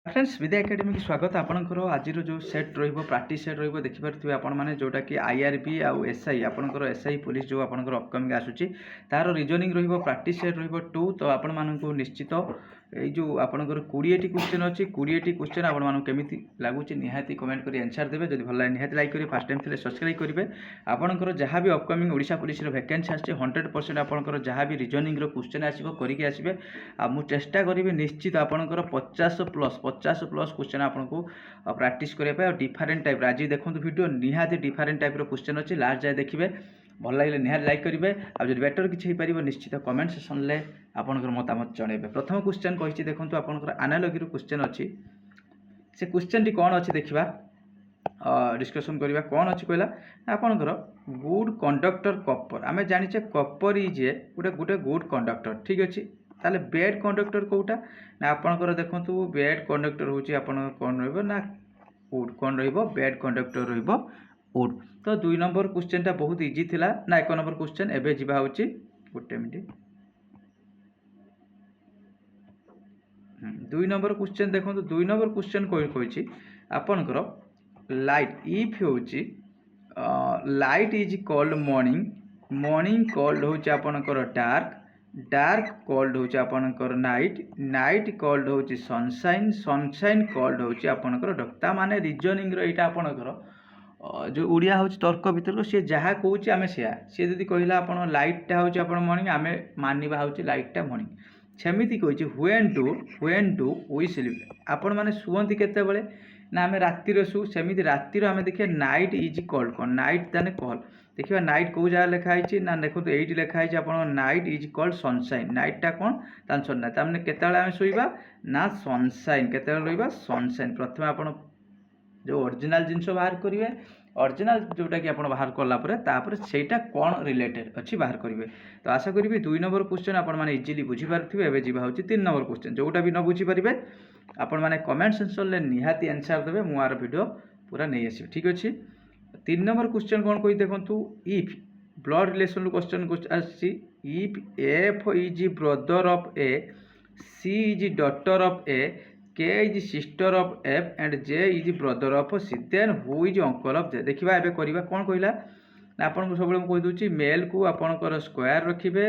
Friends विद्या academy की स्वागत आपणकर आज जो सेट प्राक्टिस सेट देखिपे आपण मैंने जोटा कि आईआरबी आउ एसआई आपणकर एसआई पुलिस जो आपणकर अपकमिंग आसूची तार रिजनिंग प्राक्टिस सेट 2 तो आपण मानक निश्चित ये जो आपणकर 20टी क्वेश्चन अच्छी 20टी क्वेश्चन आपण केमी लगुच निहाती कमेंट कर आंसर देवे जब भल निहाती लाइक करेंगे फास्ट टाइम थे सब्सक्राइब करेंगे आपणकर जहाँ भी अपकमिंग ओडिशा पुलिस वैकेंसी आसे 100% आपणकर जहाँ भी रिजनिंग क्वेश्चन आसो करके आसबे मुझे चेष्टा करी निश्चित आपणकर 50+ क्वेश्चन आपको प्रैक्टिस करने डिफरेंट टाइप आज देखो वीडियो निहाती डिफरेंट टाइप क्वेश्चन अच्छी लास्ट जाए देखिए भल लगे निहाती लाइक करेंगे आज बेटर किसी हो निश्चित कमेंट सेक्शन में आपंकर मतामत जनइबे। प्रथम क्वेश्चन कही देखो आपंकर एनालॉजी क्वेश्चन अच्छी से क्वेश्चन टी कौन अच्छी देखा डिस्कसन करवा कौन अच्छी कहला आपंकर गुड कंडक्टर कपर आम जाचे कपर इज गोटे गोटे गुड कंडक्टर ठीक अच्छे ताले बैड कंडक्टर कोटा ना आपणकर देखो बैड कंडक्टर हूँ कौन रहा वुड कौन बैड कंडक्टर वुड। तो 2 नंबर क्वेश्चन टा बहुत इजी थिला ना 1 नंबर क्वेश्चन एबे जिबा होची गोटे मिनिट 2 नंबर क्वेश्चन देखो 2 नंबर क्वेश्चन कही आपणकर लाइट इफ होची light is called morning morning called होची आपणकर डार्क डार्क कॉल्ड होची आपणकर नाइट नाइट कॉल्ड होची सनशाइन सनशाइन कॉल्ड होची आपणकर डक्ता माने रीजनिंग रो एटा आपणकर जो उड़िया होची तर्क भितर सी जहाँ कहूँ आम सी जदि कहला आप लाइटा होची आपण मॉर्निंग आम मानिबा होची लाइटा मॉर्निंग सेमिति कही व्हेन डू वी स्लीप आपण माने शुवंती केतेबेले ना आम रातिर शु सेमिति रातिर आम देखिए नाइट इज कॉल्ड कौन नाइट ताने कॉल देखिए नाइट कौ जगह लिखाई ना देखो ये लिखाई आप नाइट इज कॉल्ड सनशाइन नाइटा कौन तान सनशाइन ताने केतेबेले आम शोइबा ना सनशाइन केतेबेले रहिबा सनशाइन प्रथम आपण जो ओरिजिनल जिनस बाहर करेंगे ओरिजिनल जोटा कि आप बाहर कलापर सेटा कौन रिलेटेड अच्छी बाहर करेंगे। तो आशा करी 2 नंबर क्वेश्चन आप इजिली बुझीपारे एवं जी हूँ 3 नंबर क्वेश्चन जोटा भी न बुझीपारे आपण मैंने कमेंट सेक्शन में निहाती आंसर देवे मुझे वीडियो पूरा नहीं आस ठीक अच्छे। 3 नंबर क्वेश्चन कौन कही देखो if blood relation question if F is brother of A C is daughter of A K is sister of F and J is brother of C then who is uncle of J देखा एवं करवा कौन कहला आपन सब कही दूसरी mail को आपणकर स्क्वायर रखिए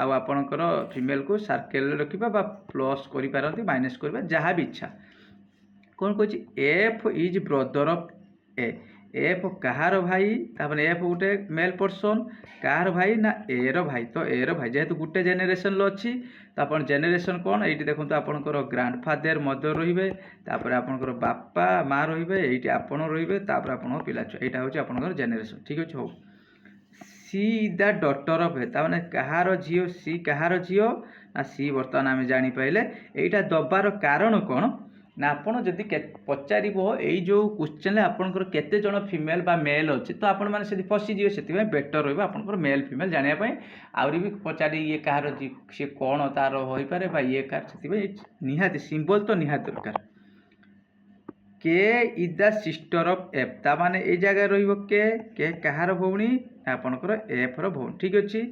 आपणकर फीमेल को सर्केल रखा प्लस कर माइनस करवा जहाँ भी इच्छा कौन कह F is brother of A F कहार भाई तापर एफ गोटे मेल पर्सन कहार भाई ना ए रो भाई तो ए रो भाई जेहेतु गोटे जेनेरेशन अच्छी तो आप जेनेरेशन कौन ये देखो आपंकर ग्रांड फादर मदर रे आपंकर बापा माँ रे आपड़ रे आप पिला छुआ यहाँ हूँ आपंकर जेनेरेशन ठीक अच्छे हो सी इज द डॉटर ऑफ ए ताने कहार झील सी कहार झील ना सी बर्तमान आम जापारे यहाँ दबार कारण कौन ना आपड़ जदि पचार यही जो क्वेश्चन आपंकर केते जन फीमेल बा मेल अच्छे तो आपण मैंने फसीजे से बेटर रहा आपंकर मेल फीमेल जानापी आहरी भी पचारि ये कहार सी कौन तार हो पारे ये कार से निहाती सिंबल तो निहाती दरकार के is the sister of F ता माने ए जगह रहिबो के कहार भौणी आपनकर एफ रो भौणी ठीक अच्छे।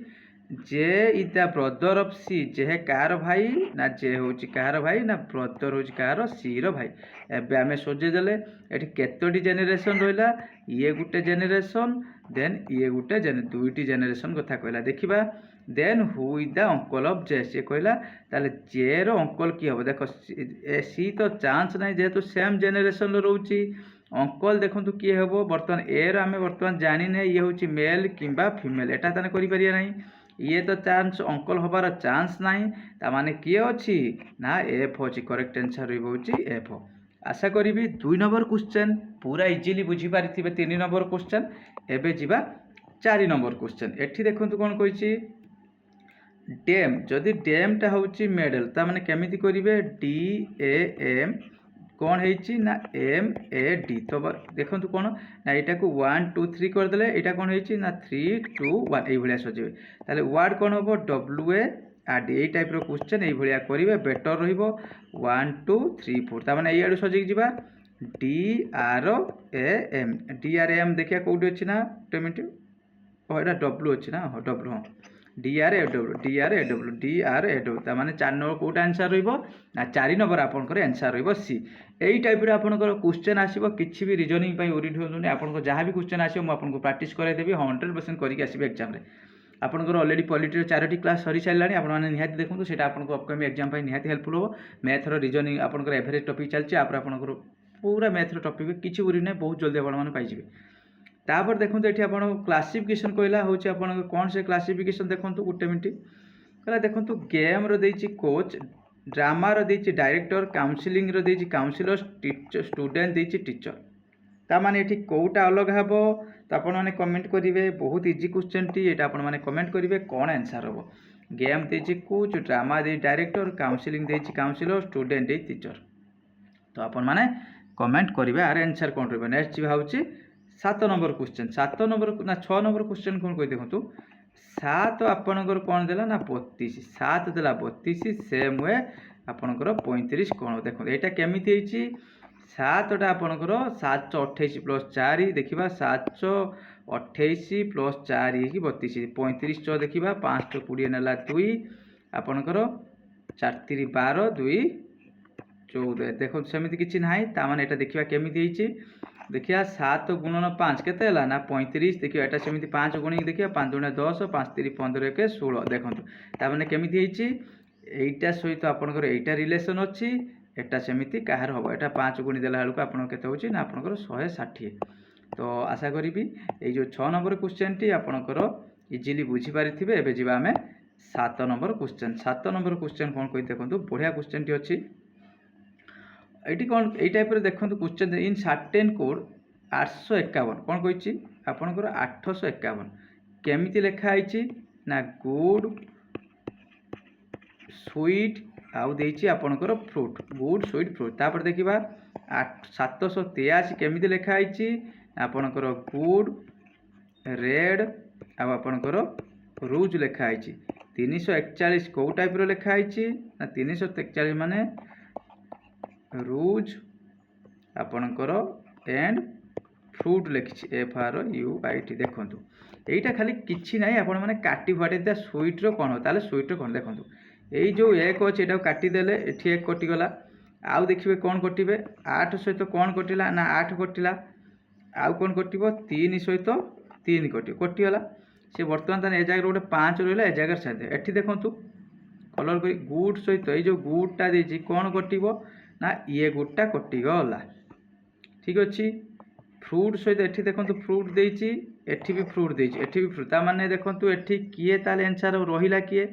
J is the brother of C J कार भाई ना जे होची कार भाई ना ब्रदर होची कार सी रो भाई एबे आमे सोजे देले एठी केतोटी जेनेरेशन रहिला ये गुटे जेनेरेशन देन ये गुटे दुईटी जेनेरेशन कथा कहला देखिबा then who is the uncle of J से कहला ताले जे रो अंकल की हो देखो सी तो चांस नहीं जेहेतु सेम जेनेरेशन रोची अंकल देखो किए हम बर्तमान ए रो आमे बर्तमान जानी नहीं ये हूँ मेल किंबा फीमेल एटा ताने करि परिया नहीं ये तो चांस अंकल हबार चांस नहीं ताने किए अच्छी ना एफ अच्छी करेक्ट आंसर रोचे एफ। आशा करी 2 नंबर क्वेश्चन पूरा इजिली बुझीपारे 3 नंबर क्वेश्चन एवं जी 4 नंबर क्वेश्चन एठी देखो कौन कही डेम जदि डेमटा हूँ मेडल ताने केमिति करेंगे डी ए एम कौन है ना एम ए डी तो देखो कौन ना यहाँ को 1 2 3 करदे यहाँ कौन है ना 3 2 1 ये सजेबे ताले वार्ड कौन हम W A R D type question ये करेंगे बेटर रो 1 2 3 4 ताने ये सजेक जा D R A M D R M देखिए कौटी अच्छी ना 2 मिनट यहाँ डब्ल्यू अच्छी ना हाँ डब्ल्यू हाँ DRAW तार 4 नंबर कौटा आंसर रहा 4 नंबर आपंकर आंसर सी यही टाइप आपंकर क्वेश्चन आसो कि भी रिजनिंग ओरी हूँ आपको जहाँ भी क्वेश्चन आसो मुझे प्राक्ट करदेवी 100% करके आसবে एग्जाम रे आपंकर अलरेडी पॉलिटी 4टी क्लास सरी सारे आपने निहाती देखो से आपको अपकमिंग एग्जाम निहाती हेल्पफुल हो मैथर रिजनिंग आपंकर एवरेज टॉपिक चलती आपंकर पूरा मैथर टॉपिक किसी उरी ना बहुत जल्दी आपने पाइबे तापर देखो ये आप क्लासिफिकेशन कहला हूँ आप कौन से क्लासिफिकेशन देखो गोटे मिनट कहला देखो गेम रो कोच ड्रामा रो डायरेक्टर काउंसिलिंग रो काउंसिलर स्टूडेंट टीचर ताने ये कौटा अलग हे तो आपने कमेंट करेंगे बहुत इजी क्वेश्चन टी ये आपने कमेंट करेंगे कौन आंसर हम गेम देती कोच ड्रामा दे डायरेक्टर काउंसिलिंग देती काउंसिलर स्टूडेंट दे टीचर तो आपण मैंने कमेंट करेंगे आर आंसर कौन रहा नेक्स्ट जी हूँ 7 नंबर क्वेश्चन 7 नंबर ना 6 नंबर क्वेश्चन कौन कही देखो 7 आपणकर कौन देला ना 32 7 देला 32 सेम वे आपणकर 35 कौन देखो यहाँ केमी 7टा आपणकर 728 + 4 देखा 728 + 4 32 35 चौ देखा 5 20 नेला 2 आपणकर 4 3 12 2 14 देखो सेमती किसी ना ताने यहाँ देखा केमी देखिए 7 गुणन 5 के ना 35 देखिए यहाँ सेमती 5 गुणी देखिए 5 दूने 10 5 3 15 1 16 देखो ताने केमी यहीटा सहित आपंकर यहीटा रिलेसन अच्छी एटा सेमती कहार हम यहाँ 5 गुणी देला बेलू आप ना आपंकर 160 तो आशा करी ये जो 6 नंबर क्वेश्चन टी आपंकर इजिली बुझीपारे एवं जी आम 7 नंबर क्वेश्चन 7 नंबर क्वेश्चन कौन कही देखो बढ़िया क्वेश्चन टी अच्छी ये कौन ये टाइप देखो क्वेश्चन इन सर्टेन कोड 851 कौन कही आपंकर 851 केमिति लिखाई ना गुड स्वीट आउ देछि आपनकर फ्रूट गुड स्वीट फ्रूट तापर देखिबा 783 केमिति लिखाई आपनकर गुड रेड आ आपनकर रूज लिखाई 341 कौ टाइप रो लिखाई ना 341 माने रूज आपणकर एंड फ्रूट लिखी FRUIT देखो यहीटा खाली किसी ना आपण मैंने काटी फाटी दिया स्वीट्र कौन हो ताले स्वीट्र कौन देखो यही जो एक अच्छे यहाँ काटिदेले ये एक कटिगला आउ देखिए कौन कटे 8 सहित कौन कटिला ना 8 कटिला आउ कौन कटिब 3 सहित 3 कटिगला सी बर्तमान ए जगह गोटे 5 रहा ए जगह साथ एटी देखूँ कलर कर गुड सहित ये जो गुडटा देती कौन कटिब ना ये गुडटा कटिगला ठीक अच्छे फ्रूट सहित एटी देखो फ्रूट देती एटी भी फ्रूट देती एटी भी फ्रूट ताने देखो एटी किए ताले आंसर रहा किए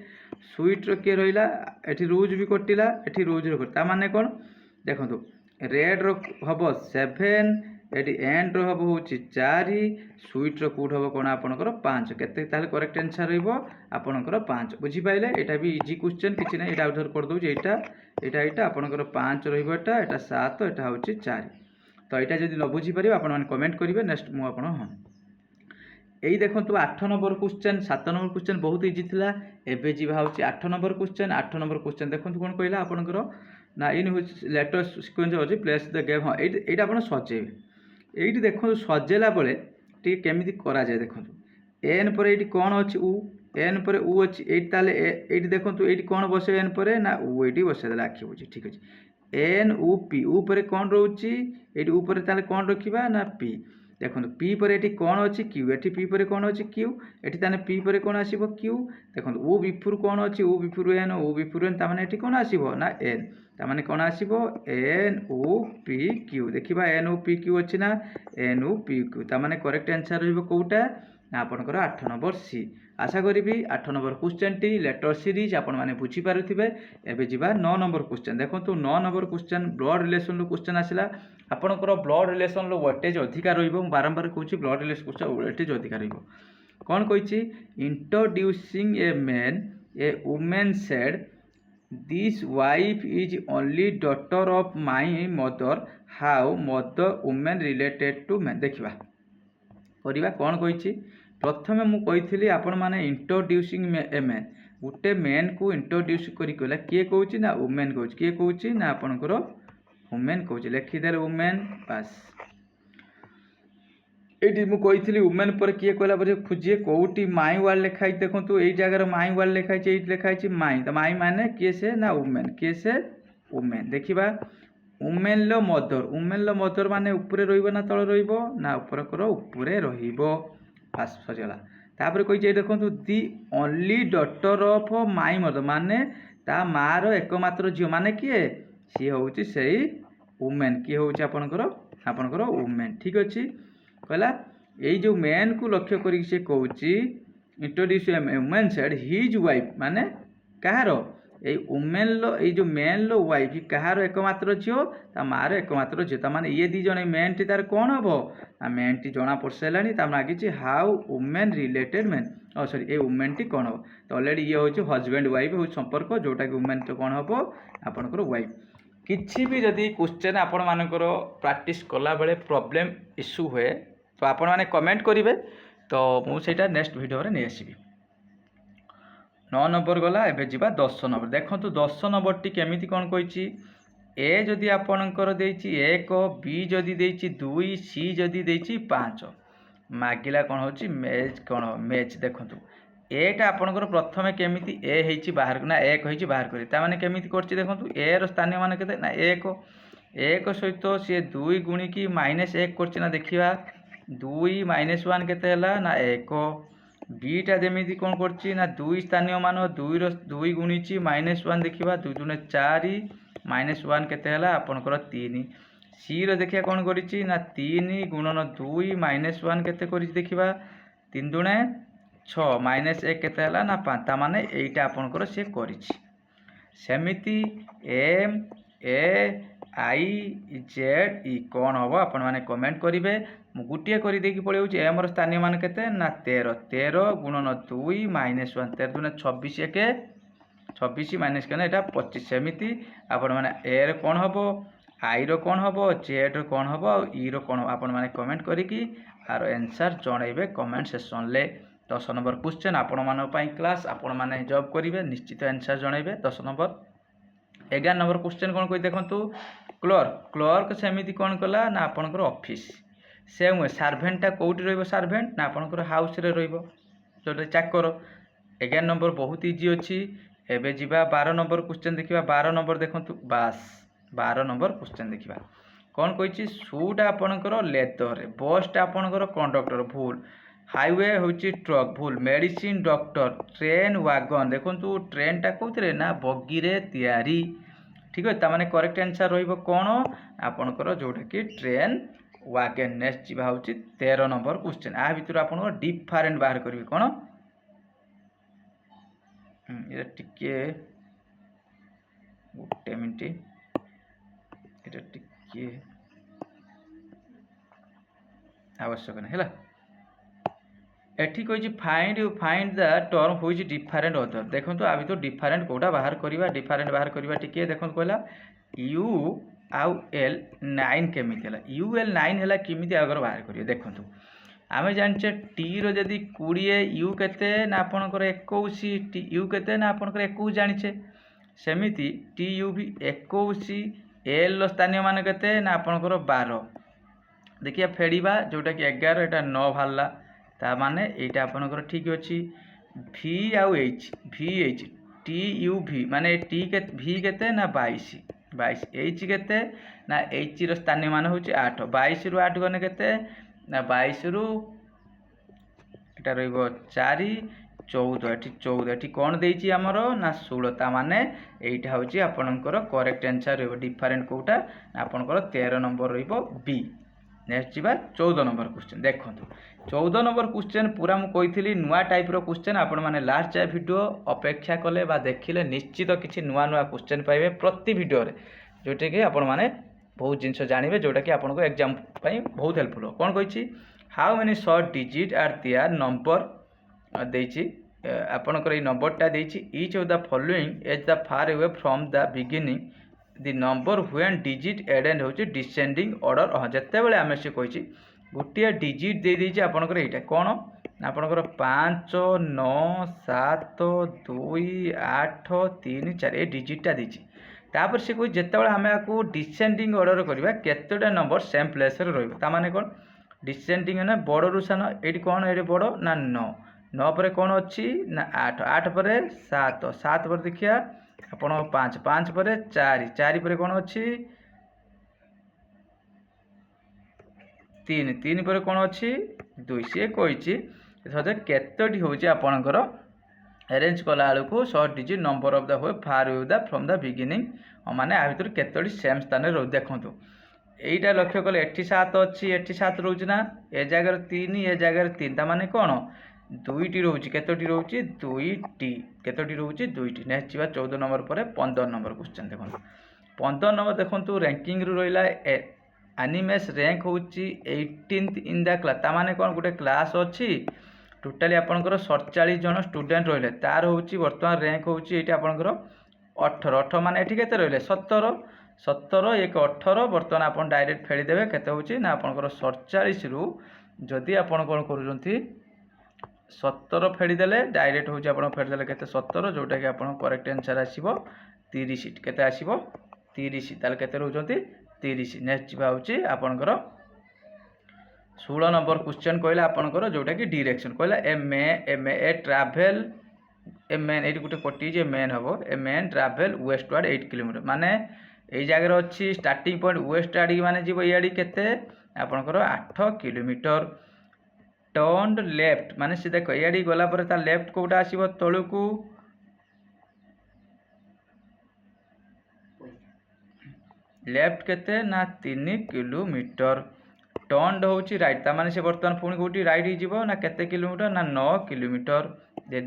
स्वीट्र किए रहा एटी रूज भी कटिला एटी रूज माने कौन देखो रेड हम 7 एटी एंड हम हूँ 4 स्वीट्र कौट हम कौन आपंकर 5 के करेक्ट आंसर रहा 5 बुझीपारे यहाँ भी इजी क्वेश्चन किसी ना यहाँ उधर कर दूँ यहाँ आपंकर 5 रहा 7 यहाँ हूँ 4 तो यहाँ जब न बुझीपारे आपने कमेंट करेंगे नेक्स्ट मुझे हाँ यही देखो 8 नंबर क्वेश्चन 7 नंबर क्वेश्चन बहुत इजी था एवं जी हूँ 8 नंबर क्वेश्चन 8 नंबर क्वेश्चन देखो कौन कहला आपंकर ना इन लेटर सिक्वेन्स अच्छे प्लेस द गेम हाँ यहाँ आप सजेबे ये देखो सजेला बेले टी केमी कराए देखो एन पर ये कौन अच्छी उ एन पर उ अच्छी ये देखो ये कौन बसे एन पर ना उ ये बसईदे आखि बुझी ठीक अच्छे एन उ पी उ पर कौन रोचे ये ऊपर कौन रखा ना पी देखो पी पर ये कौन अच्छी क्यू ये पी पर कौन अच्छी क्यू ये पी पर कौन आसो क्यू देखो ओ बिफुर कौन अच्छी ओ बिफुर एन ओ बिफुर एन ताने ये कौन आसो ना एन ताने कौन आसो एन ओ पी क्यू देखा एन ओ पी क्यू अच्छी ना एन ओ पी क्यू ताने करेक्ट आंसर रोटा ना आपंकर 8 नंबर सी आशा करी 8 नंबर क्वेश्चन टी लेटर सीरीज आपण मैंने बुझीपारे एवं जी 9 नंबर क्वेश्चन देखो 9 number question blood relation question आसला आपंकर ब्लड रिलेसन वेटेज अधिका बारंबार कहूँ ब्लड रिलेसन वेटेज अधिका कौन कही introducing a man a woman said this wife is only daughter of my mother how mother woman related to man देखा करवा कौन कही प्रथम मुझे आपण मैंने इंट्रोड्यूसिंग ए मैन गोटे मैन को इंट्रोड्यूस करा किए कौच ना वुमेन कौच किए कौच ना आपंकर वुमेन कौच लिखिदे वुमेन पास ये मुझे वुमेन पर किए कहला खोजे कौटी माई वार्ड लिखाई देखो ये जगार माई वार्ड लिखाई लिखाई माई तो माई माने किए से ना वुमेन किए से वुमेन देखा वुमेन लो मदर माने उपरे ना तले ना उपर कर उपरे फास्ट सरीगला तापर कही देखो the only daughter of my mother माने ता मार एकमात्र झील माने किए सी हूँ से वुमेन किए हूँ आपणकर वुमेन ठीक अच्छे कहला ये जो मैन को लक्ष्य करी से कौच introduce women said his wife माने कहार ये वुमेन लो ये जो मैन लो वाइफ कहार एकमात्र झील ता मार एकमात्र झील माने ये दी जन मैन टी तार कौन हम ना मैन टी जना पड़ सारे लगी how women related man sorry ये वुमेन टी कौन हम तो अलरेडी ये हूँ हजबैंड वाइफ हूँ संपर्क जोटा कि वुमेन तो कौन हम आपणकर वाइफ किसी भी जदि क्वेश्चन आपण मानकर प्रैक्टिस कला बेले प्रॉब्लम इश्यू हुए तो आपण माने कमेंट करेंगे तो मुझे नेक्स्ट वीडियो नहीं आसबि 9 नंबर गला एबे जीवा 10 नंबर देखो 10 नंबर टी केमिति कौन कही ए जदि आपणकर देछि 1 बी जदि देछि 2 सी जदि देछि 5 मागिला कौन होछि मेज कौन मेज देखो एटा आपणकर प्रथमे केमिति ए हेछि बाहर ना 1 होछि बाहर करी ता माने केमिति करछि देखो ए रो स्थानीय मान केते ना 1 सहित सी 2 गुणिकी -1 करछि ना देखिबा 2 - 1 केते हला ना 1 बीटा जमीती कौन करछि ना 2 स्थानीय मान 2 गुणिछि -1 देखिबा 2 दुने 4 -1 केते हला आपनकर 3 सी रो देखिया कौन करिछि ना 3 गुणन 2 -1 केते करिछि देखिबा 3 दुने 6 -1 केते हला ना 5 ता माने एइटा आपनकर से करिछि सेमिति एम ए आई जेड ई कौन हम आपण मैंने कमेंट करेंगे गोटे कर पड़े एम स्थानीय मान के ना 13 गुणन 2 -1 13 दुने 26 1 26 माइनस के यहाँ 25 सेमती आपण मैंने ए कौन हम आई रो कौन हम जेड रो कौन हम ई रो कौन हम आपण मैंने कमेंट करिकी आर आंसर जनइबे कमेंट सेक्शन ले 10 नंबर क्वेश्चन आपण मान क्लास आपण मैंने जॉब करेंगे निश्चित आंसर जनइबे 10 नंबर 11 नंबर क्वेश्चन कौन कही देखो क्लर्क सेमिति कौन कला ना आपणकर ऑफिस से सार्भेंटा कौटी रहिबो सार्भेंट ना आपणकर हाउस रे रहिबो जोटा चाकर 11 नंबर बहुत इजी अच्छी एबे जीवा 12 नंबर क्वेश्चन देखिबा 12 नंबर देखंतु बास 12 नंबर क्वेश्चन देखिबा कौन कहिछि सूट आपणकर लेदर बसटा आपणकर कंडक्टर भूल हाईवे होची ट्रक भूल मेडिसिन डॉक्टर ट्रेन वागन देखंतु ट्रेन टा कोथरे ना बगी रे तयारी ठीक है तामाने करेक्ट आंसर रहिबो कोन आपणकर जोटा कि ट्रेन वागन नेक्स्ट जीवा होची 13 नंबर क्वेश्चन आ भितर आपन डिफरेंट बाहर करबी कोन ये टिके गोटे मिनिट एटा टिके आवश्यक नहीं है एठी कही फाइंड द टर्म हुई डिफरेंट अदर देखो आ भितर डिफरेंट कोटा बाहर करवा डिफरेंट बाहर करवा टिके देखो कहला यू आउ एल 9 केमिति हला यू एल 9 हला केमिति आगर बाहर करियो देखो आम जाने टी रो जदि 20 यू केते ना आपनकर 21 टी यू केते ना आपनकर 21 जानिछे सेमिति टी यू भी 21 एल रो स्थानीय मान केते ना आपनकर 12 देखिया फेड़ीबा जोटा कि 11 एटा 9 बाहरला ता माने एटा आपनकर ठीक अछि भी आउ एच टी यू भी माने टी के भी केते ना 22 एच केते ना एच रो स्थानीय मान होछि 8 22 रु 8 गने केते ना 22 रु एटा रहइबो 4 14 एठी 14 एठी कोन देइछि हमरो ना 16 ता माने एइटा होछि आपनकर करेक्ट आंसर रहइबो डिफरेंट कोटा आपनकर 13 नंबर रहइबो बी नेक्स्ट जीवा 14 नंबर क्वेश्चन देखो 14 नंबर क्वेश्चन पूरा मुझे नुआ टाइप रो क्वेश्चन आपण माने लास्ट जा वीडियो अपेक्षा कले बा देखिले निश्चित किसी नुआ नुआ क्वेश्चन पाइबे प्रति वीडियो रे जोटा कि आपण माने बहुत जिनस जानवे जोटा कि आपनको एग्जाम पई बहुत हेल्पफुल हो कोन कहिछि how many short digit are there number देछि आपनकर ए नंबरटा देछि each of the following is the far away from the beginning the number when digit एडेंड होछि डिसेंडिंग ऑर्डर जते बेले आमे से कहिछि गोटे डिजिट दे देछि आपनकर एटा कोन आपनकर 5 9 7 2 8 3 4 ए डिजिटटा देछि तापर से कोइ जते बेले आमे आकू डिसेंडिंग ऑर्डर करबा केतेटा नंबर सेम प्लेस रे रहइबो ता माने कोन डिसेंडिंग है बड़ू सान ये कौन ये बड़ ना 9 9 पर कौन अच्छी ना 8 8 पर 7 7 पर देखिए आपण 5 5 पर 4 4 पर कौन अच्छी 3 3 पर कौन अच्छी 2 सी कही केतोटी हूँ आपणकर अरेंज कला बेलू short digit number of the who far you the from the beginning माने आ भर केतोटी सेम स्थान रो देखूँ यहीटा लक्ष्य कले एटी 7 अच्छी एटी 7 रोच ना ए जगार 3 ए जगार 3 ताने कौन दुईटी रोचे केतोटी रोचे दुईटी केतोटी रोचे दुईटी नेक्स्ट जा 14 नंबर पर 15 नंबर क्वेश्चन देखो 15 नंबर देखो रैंकिंग रू रहा एनिमेस रैंक हूँ 18th इन द क्लास ताने कौन गोटे क्लास अच्छी टोटाली आपंकर 47 जन स्टूडेंट रहिले तार हूँ बर्तमान रैंक हूँ ये आपंकर 18 18 मान ये के रही 17 17 एक 18 बर्तमान आप डायरेक्ट फेलीदेवे के ना आपंकर 47 रु जदि आप कौन कर 17 फेलीदेले डायरेक्ट हूँ आप फेलीदेले के 17 जोटा कि आप करेक्ट आंसर आसो 30 के आसो 30 ताल के रोचे 30 नेक्स्ट जा आपंकर 16 नंबर क्वेश्चन कहला आपंकर जोटा कि डायरेक्शन कहला ए ट्राभेल ए मैन ये गोटे कटी जे मैन हम a man travel westward 8 kilometre माने ये जगह अच्छी स्टार्टिंग पॉइंट वेस्ट आड़ी माने जीव इाड़ी केते आपंकर 8 किलोमीटर टर्न लेफ्ट माने से देख इाड़ी गला पर ता लेफ्ट कोटा आसीबो तळुकू लेफ्ट केते ना 3 किलोमीटर टर्न होची राइट ता माने से बर्तमान पुणी कोटी राइट ही जीवो ना केते किलोमीटर ना 9 kilometre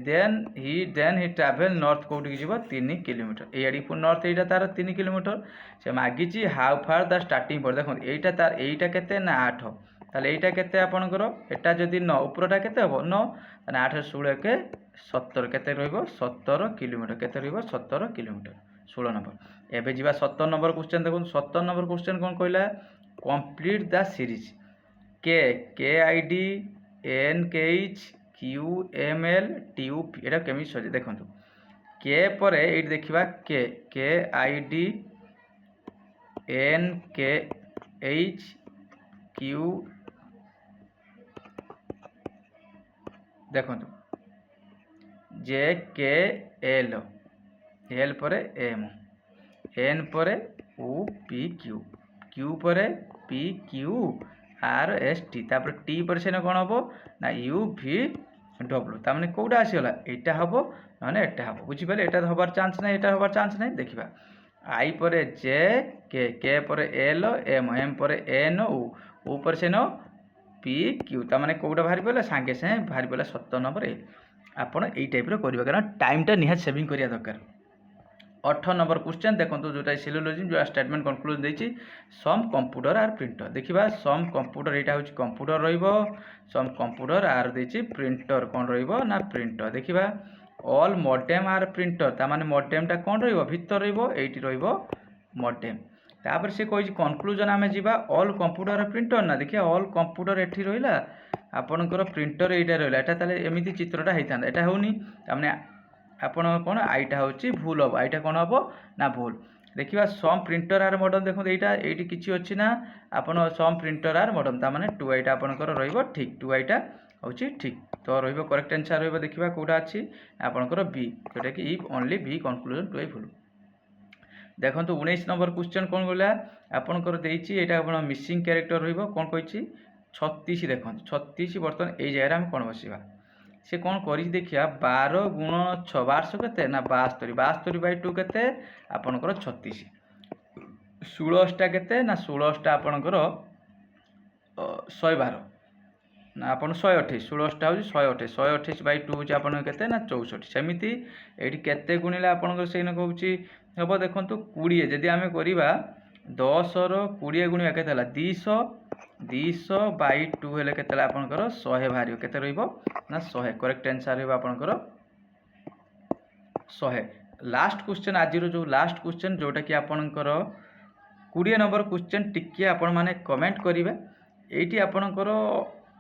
then he travel north कोटी जीवो 3 किलोमीटर एडी पुणी नॉर्थ एटा तार 3 किलोमीटर से मागिची how far the starting point देखो एटा तार एटा केते ना 8 ताले एटा केते आपनकर एटा जदी 9 ऊपरटा केते हबो 9 ताने 8 16 के 70 केते रहइबो 17 किलोमीटर केते रहइबो 17 किलोमीटर 16 नंबर एबे जीवा 17 नंबर क्वेश्चन देखो 17 नंबर क्वेश्चन कोन कहला complete the series K I D N K H Q M L T U P एटा केमी सजे देखो के पर ये देखा K I D N K H Q देखो जे के एल एल पर एम एन पर ओ पी क्यू क्यू पर P Q R S T तापर टी पर से कौन हम ना यू भी डब्ल्यू ताने कौटा आसीगला यहाँ हम ना एटा हम बुझीपारे एटा हबार चान्स ना एटा हबार चान्स ना देखा आई पर जे के पर एल एम एम पर एन ओ पर से न पी क्यू ताने कौटा बाहरी पड़ा सांगे सागे बाहरी पड़ा 17 नंबर ए आपड़ यही टाइप करेंगे कारण टाइमटा निहात सेविंग करा दरकार 18 नंबर क्वेश्चन देखो जोटा सिलोजिम जो स्टेटमेंट कनक्लूजन देती सम कंप्यूटर आर प्रिंटर देखा सम कंप्यूटर यहाँ हूँ कंप्यूटर रम कंप्यूटर आर देती प्रिंटर कौन ना प्रिंटर देखा ऑल मॉडेम आर प्रिंटर ताने मॉडेमटा कौन भितर रही मॉडेम तापर से कही कनक्लूजन आम जा ऑल कंप्यूटर आर प्रिंटर ना देखिए ऑल कंप्यूटर एठी रहा आपणकर प्रिंटर यहाँ रहा यहाँ ताले एमती चित्रटा होता यहाँ होनी ताने आपण कौन आईटा हूँ भूल हम आईटा कौन हम ना भूल देखा सम प्रिंटर आर मॉडर्न देखो यहाँ ये किसी अच्छी ना आपन सम प्रिंटर आर मॉडर्न ताने 2 आईटा आपंकर ठीक 2 आईटा हूँ ठीक तो करेक्ट आंसर देखा कौटा अच्छी आपंकर बी जोटा कि इफ ओनली बी कनक्लूजन 2 भूल देखो 19 नंबर क्वेश्चन कौन गला आपंकर यहाँ मिसिंग क्यारेक्टर रौन कही 36 देखो 36 बर्तमान ये जगह आम कौन बसवा से कौन कर देखिए 12 गुण 6 1200 के ना 72 72 बाई 2 के आपंकर 36 16टा के ना 16टा आपंकर 112 ना आप 128 16टा हूँ 128 128 बाई 2 हूँ आप के ना 64 सेमती ये केते गुणिले आपंकर से कहूँ हम देखो 20 जदि आम करवा 10 20 गुणिया के 200 200 बाई 2 हेल्ले के आपंकर 100 बाहर के ना 100 करेक्ट आंसर आपंकर 100 लास्ट क्वेश्चन आज जो लास्ट क्वेश्चन जोटा कि आपंकर 20 नंबर क्वेश्चन टिके आपण माने कमेंट करेंगे ये आपणकर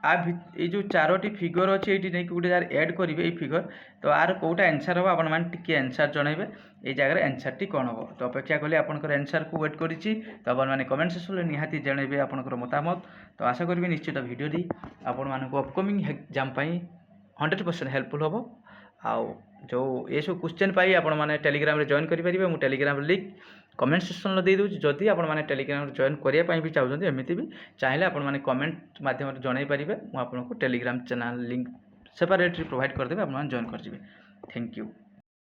ये जो चारोटी फिगर अच्छे ये नहीं गोटे जगह एड करेंगे ये फिगर तो आर कौटा आंसर हम आपण मैंने टी आंसर जनइबे ये जगह आंसर टी कौन हम तो अपेक्षा कले आपंकर आंसर को वेट करी तो आप कमेंट सेक्शन में निहाती जनइबे आपंकर मतामत तो आशा करी निश्चित भिडियोटी आपण मानक अपकमिंग एग्जाम 100% हेल्पफुल हम आउ जो ये सब क्वेश्चन पाई आपण मैंने टेलीग्राम रे जॉइन करेंगे मुझे टेलीग्राम लिंक कमेंट सेक्शन दे दूँ जदि आपण मैंने टेलीग्राम जॉइन करने भी चाहते एमती भी चाहिए आपण मैंने कमेंट माध्यम जन पारे मुझे Telegram channel link separately provide करदेवे आप जॉइन कर थैंक यू।